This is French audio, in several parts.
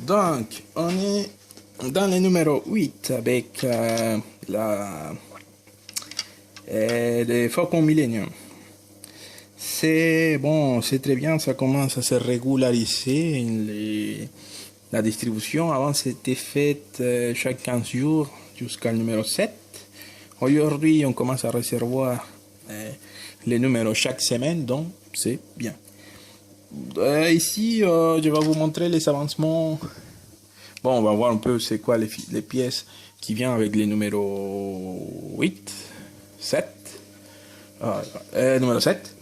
Donc, on est dans le numéro 8 avec les Faucon Millennium. C'est bon, c'est très bien, ça commence à se régulariser. La distribution, avant c'était faite chaque 15 jours jusqu'à le numéro 7. Aujourd'hui, on commence à recevoir les numéros chaque semaine, donc c'est bien. Ici, je vais vous montrer les avancements. Bon, on va voir un peu c'est quoi les pièces qui viennent avec les numéros 8, 7, numéro 7,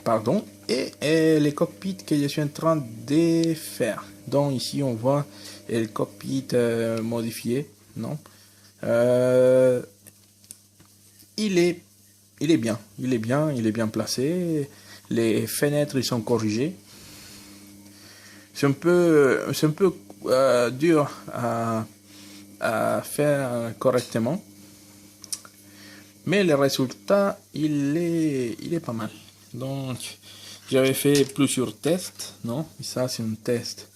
pardon, et les cockpits que je suis en train de faire. Donc ici, on voit le cockpit modifié, non? Il est bien, il est bien placé. Les fenêtres ils sont corrigées. C'est un peu dur à faire correctement, mais le résultat il est pas mal. Donc j'avais fait plusieurs tests, non? Et ça c'est un test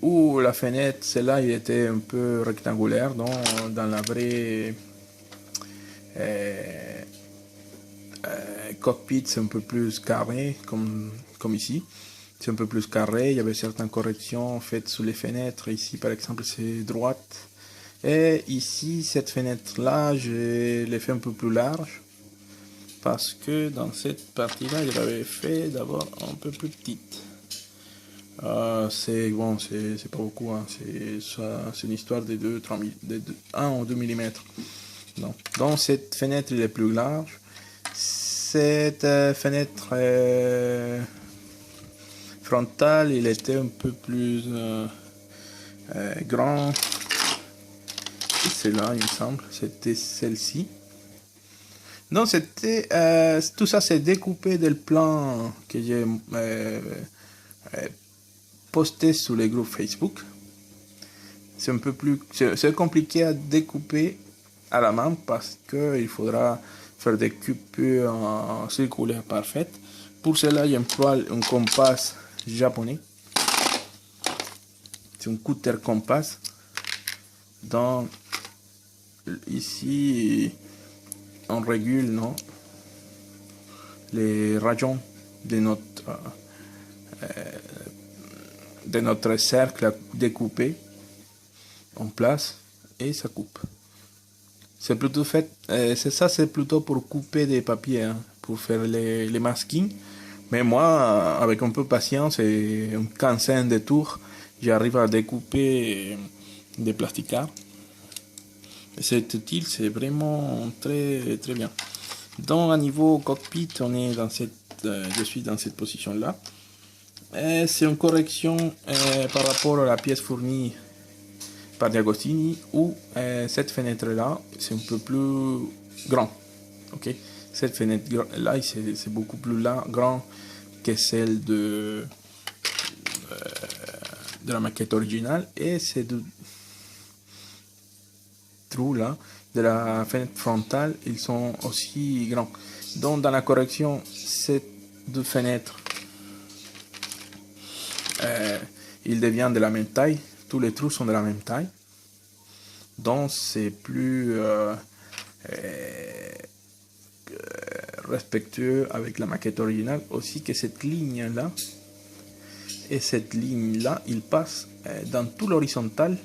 où la fenêtre, celle-là, il était un peu rectangulaire, donc dans la vraie cockpit c'est un peu plus carré comme ici. C'est un peu plus carré, il y avait certaines corrections faites sous les fenêtres. Ici par exemple c'est droite. Et ici cette fenêtre là je l'ai fait un peu plus large. Parce que dans cette partie là je l'avais fait d'abord un peu plus petite. C'est bon, c'est pas beaucoup, hein. C'est une histoire de 1 ou 2 mm. Donc cette fenêtre elle est plus large. Cette fenêtre frontale il était un peu plus grand. C'est là il me semble, c'était celle-ci. Non, c'était tout ça c'est découpé du plan que j'ai posté sur les groupes Facebook. C'est un peu plus c'est compliqué à découper à la main parce que il faudra faire des coupures circulaires parfaites. Pour cela j'emploie un compas japonais. C'est un cutter compas. Donc ici on régule, non, les rayons de notre cercle découpé en place et ça coupe. C'est plutôt fait, c'est plutôt pour couper des papiers, hein, pour faire les masking. Mais moi, avec un peu de patience et une quinzaine de tours, j'arrive à découper des plasticards. Cet outil, c'est vraiment très très bien. Donc à niveau cockpit, je suis dans cette position là. C'est une correction par rapport à la pièce fournie par Diagostini où cette fenêtre là c'est un peu plus grand. Ok, cette fenêtre là c'est beaucoup plus grand que celle de la maquette originale, et ces deux trous là de la fenêtre frontale ils sont aussi grands. Donc dans la correction ces deux fenêtres ils deviennent de la même taille, tous les trous sont de la même taille, donc c'est plus respectueux avec la maquette originale. Aussi que cette ligne là et cette ligne là il passe dans tout l'horizontale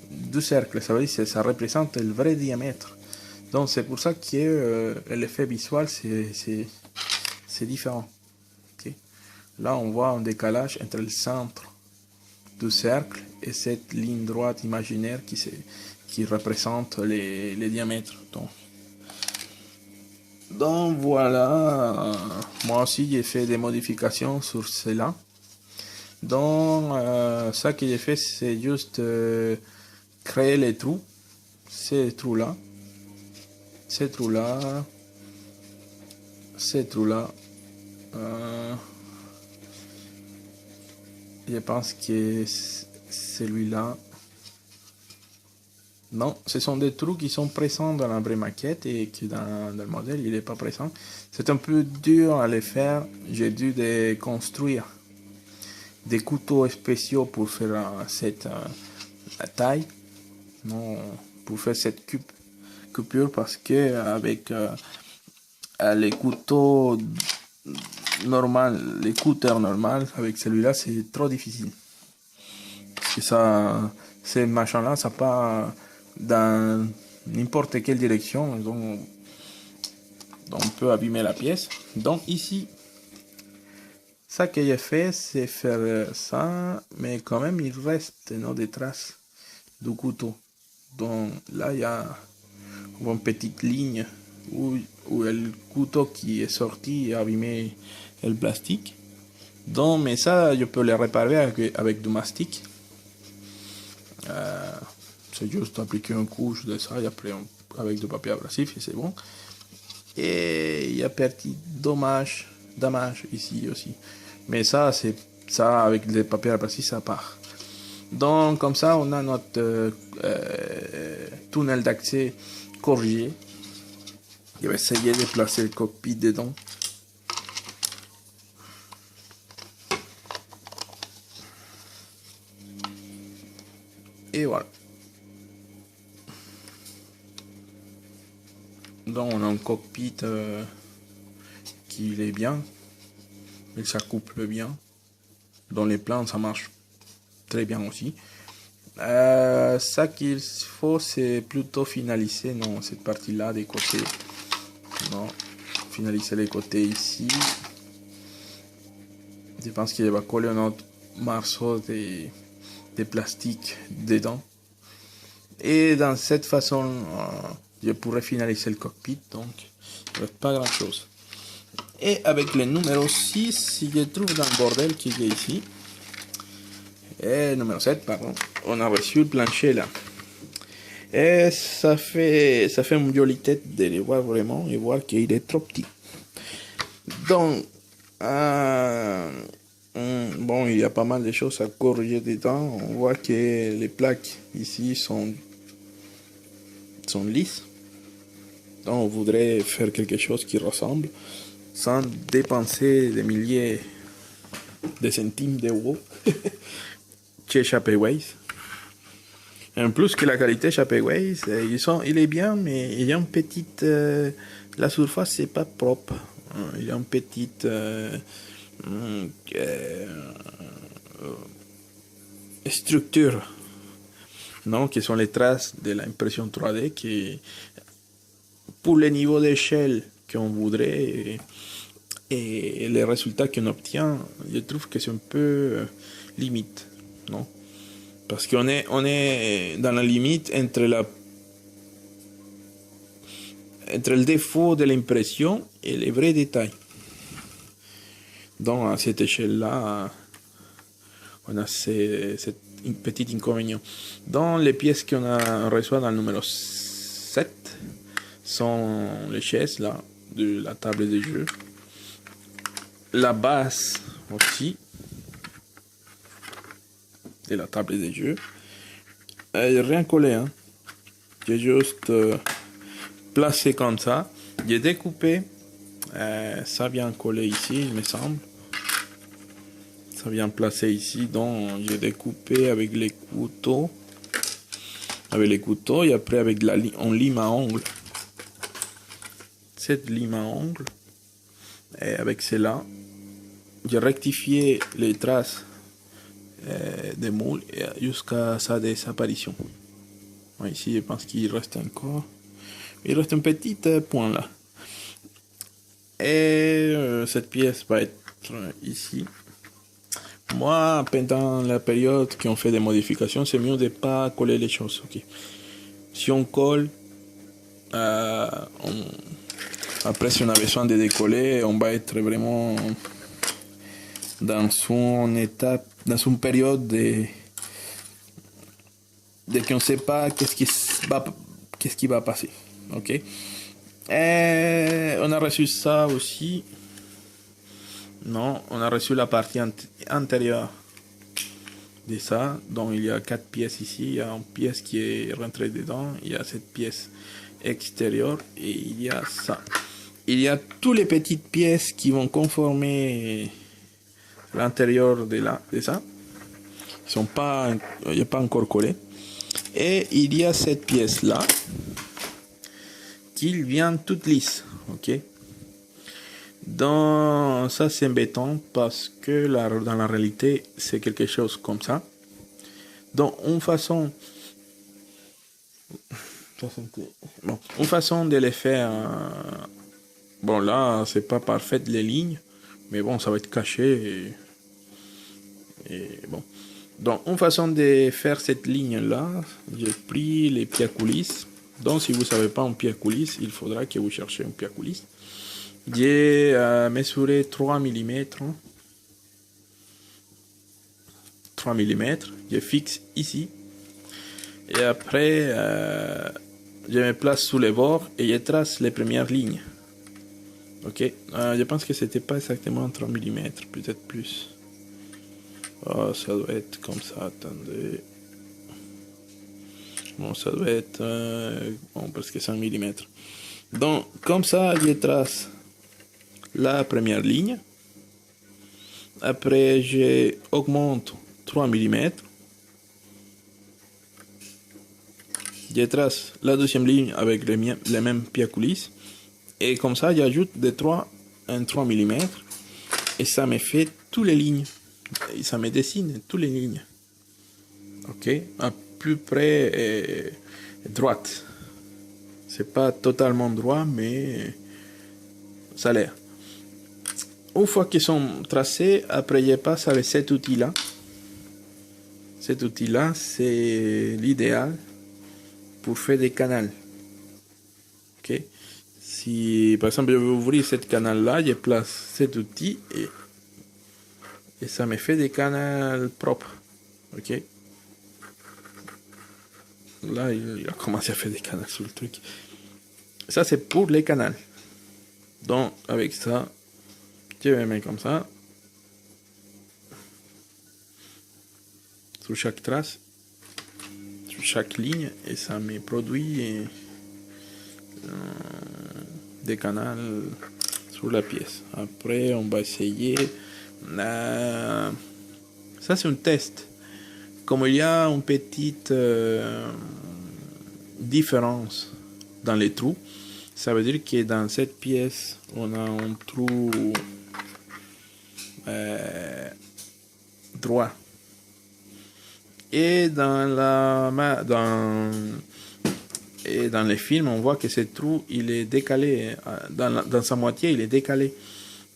du cercle, ça veut dire que ça représente le vrai diamètre. Donc c'est pour ça que l'effet visuel c'est différent. Okay. Là on voit un décalage entre le centre du cercle et cette ligne droite imaginaire qui représente les diamètres. Donc voilà, moi aussi j'ai fait des modifications sur cela. Donc ça que j'ai fait c'est juste créer les trous, ces trous là, ces trous là, ces trous là. Je pense que celui-là, non, ce sont des trous qui sont présents dans la vraie maquette et que dans le modèle il n'est pas présent. C'est un peu dur à les faire, j'ai dû les construire. des couteaux spéciaux pour faire cette taille, non, pour faire cette coupure, parce que avec les couteaux normal, les cutters normal, avec celui-là c'est trop difficile. Parce que ça, ces machins-là, ça part dans n'importe quelle direction, donc on peut abîmer la pièce. Donc ici, ça que j'ai fait, c'est faire ça, mais quand même il reste des traces du couteau. Donc là, il y a une petite ligne où le couteau qui est sorti a abîmé le plastique. Donc, mais ça, je peux le réparer avec du mastic. C'est juste appliquer une couche de ça et après avec du papier abrasif et c'est bon. Et il y a petit dommage ici aussi. Mais ça, c'est ça avec le papier abrasif, ça part. Donc comme ça, on a notre tunnel d'accès corrigé. Je vais essayer de placer le cockpit dedans. Et voilà. Donc on a un cockpit qui est bien, et ça couple bien. Dans les plans, ça marche très bien aussi. Ça qu'il faut, c'est plutôt finaliser cette partie-là des côtés. Non, finaliser les côtés ici. Je pense qu'il va coller un autre morceau de plastique dedans. Et dans cette façon, je pourrais finaliser le cockpit, donc il ne reste pas grand chose. Et avec le numéro 6, si je trouve dans le bordel qu'il y a ici, et numéro 7, pardon, on a reçu le plancher là. Et ça fait une jolie tête de le voir vraiment et voir qu'il est trop petit. Donc, bon, il y a pas mal de choses à corriger dedans. On voit que les plaques ici sont lisses. Donc, on voudrait faire quelque chose qui ressemble sans dépenser des milliers de centimes d'euros chez Shapeways. En plus que la qualité Shapeways, il est bien, mais il y a une petite, la surface c'est pas propre. Il y a une petite structure, non, qui sont les traces de l'impression 3D qui, pour le niveau d'échelle qu'on voudrait et les résultats qu'on obtient, je trouve que c'est un peu limite, non? Parce qu'on est dans la limite entre le défaut de l'impression et les vrais détails. Donc à cette échelle-là, on a cette petit inconvénient. Dans les pièces qu'on a reçues dans le numéro 7 sont les chaises là, de la table de jeu. La base aussi de la table de jeu. Rien collé, hein. J'ai juste placé comme ça. J'ai découpé. Ça vient coller ici, il me semble. Ça vient placé ici. Donc j'ai découpé avec les couteaux. Et après avec en lime à ongles. Cette lime à ongles. Et avec cela, j'ai rectifié les traces des moules jusqu'à sa disparition. Ici, je pense qu'il reste encore. Il reste un petit point là. Et cette pièce va être ici. Moi, pendant la période qu'on fait des modifications, c'est mieux de ne pas coller les choses. Okay. Si on colle, après si on a besoin de décoller, on va être vraiment dans une étape, dans une période de qu'on ne sait pas qu'est-ce qui va passer. Ok. Et on a reçu ça aussi. Non, on a reçu la partie antérieure de ça. Donc il y a 4 pièces ici. Il y a une pièce qui est rentrée dedans. Il y a cette pièce extérieure et il y a ça. Il y a toutes les petites pièces qui vont conformer l'intérieur de ça. Il n'est pas encore collé. Et il y a cette pièce-là qui vient toute lisse. Ok. Ça, c'est embêtant parce que dans la réalité, c'est quelque chose comme ça. Donc, une façon de les faire. Bon, là, c'est pas parfait les lignes, mais bon, ça va être caché. Et bon. Donc, une façon de faire cette ligne-là, j'ai pris les pieds à coulisses. Donc, si vous ne savez pas un pied à coulisses, il faudra que vous cherchiez un pied à coulisses. J'ai mesuré 3 mm. 3 mm. Je fixe ici. Et après, je me place sous les bords et je trace les premières lignes. Ok. Je pense que c'était pas exactement 3 mm, peut-être plus. Oh, ça doit être comme ça, attendez. Bon, ça doit être presque 5 mm. Donc, comme ça, je trace la première ligne. Après, j'augmente 3 mm. Je trace la deuxième ligne avec les mêmes pieds à coulisses. Et comme ça, j'ajoute de 3 en 3 mm. Et ça me fait toutes les lignes. Et ça me dessine toutes les lignes. Ok, à peu près droite. C'est pas totalement droit, mais ça a l'air. Une fois qu'ils sont tracés, après je passe avec cet outil-là. Cet outil-là, c'est l'idéal pour faire des canals. Ok. Si par exemple je veux ouvrir cette canal-là, je place cet outil et ça me fait des canaux propres. Ok. Là, il a commencé à faire des canaux sur le truc. Ça, c'est pour les canaux. Donc, avec ça, je vais mettre comme ça. Sur chaque trace, sur chaque ligne, et ça me produit des canaux sur la pièce. Après, on va essayer. Ça, c'est un test. Comme il y a une petite différence dans les trous, ça veut dire que dans cette pièce, on a un trou droit. Et dans les films, on voit que ce trou, il est décalé. Dans sa moitié, il est décalé.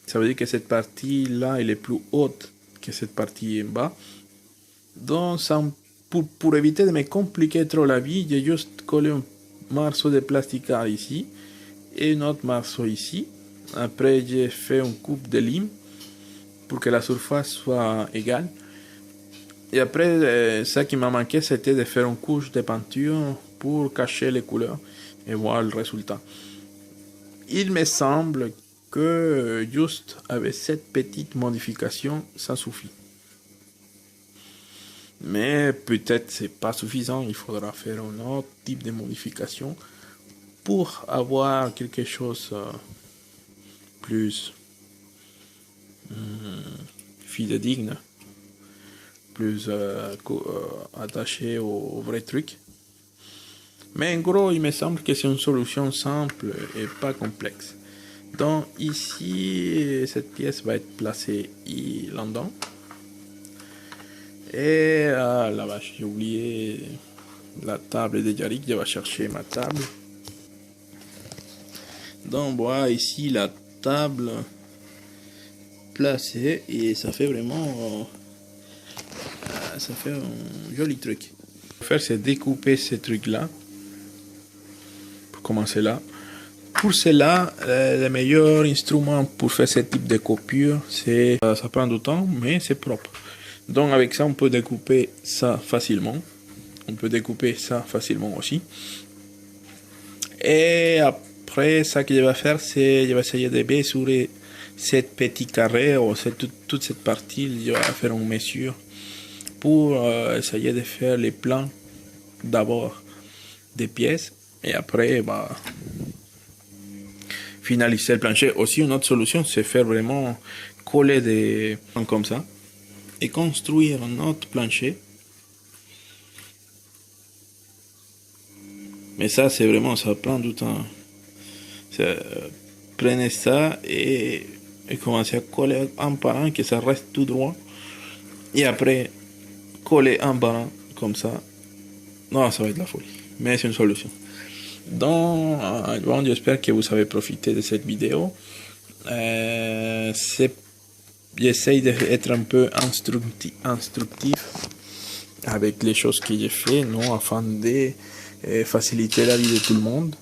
Ça veut dire que cette partie-là, elle est plus haute que cette partie en bas. Donc, pour éviter de me compliquer trop la vie, j'ai juste collé un morceau de plastique ici et un autre morceau ici. Après, j'ai fait une coupe de lime pour que la surface soit égale. Et après, ça qui m'a manqué, c'était de faire une couche de peinture pour cacher les couleurs et voir le résultat. Il me semble que juste avec cette petite modification, ça suffit. Mais peut-être c'est pas suffisant, il faudra faire un autre type de modification pour avoir quelque chose plus fidédigne, plus attaché au vrai truc. Mais en gros, il me semble que c'est une solution simple et pas complexe. Donc ici, cette pièce va être placée là-dedans. Et la vache, j'ai oublié la table de Yarik, je vais chercher ma table. Donc voilà ici la table placée et ça fait vraiment ça fait un joli truc. Ce qu'on va faire, c'est découper ces trucs là pour commencer là. Pour cela, le meilleur instrument pour faire ce type de coupure, c'est ça prend du temps mais c'est propre. Donc avec ça, on peut découper ça facilement. On peut découper ça facilement aussi. Et après, ça que je vais faire, c'est je vais essayer de mesurer cette petite carré ou toute cette partie. Je vais faire une mesure pour essayer de faire les plans d'abord des pièces et après finaliser le plancher. Aussi, une autre solution, c'est faire vraiment coller des comme ça et construire un autre plancher. Mais ça, c'est vraiment, ça prend du temps. Prenez ça et commencez à coller un par un, que ça reste tout droit. Et après, coller un par un, comme ça. Non, ça va être la folie. Mais c'est une solution. Donc, bon, j'espère que vous avez profité de cette vidéo. J'essaye d'être un peu instructif avec les choses que j'ai fait, non, afin de faciliter la vie de tout le monde.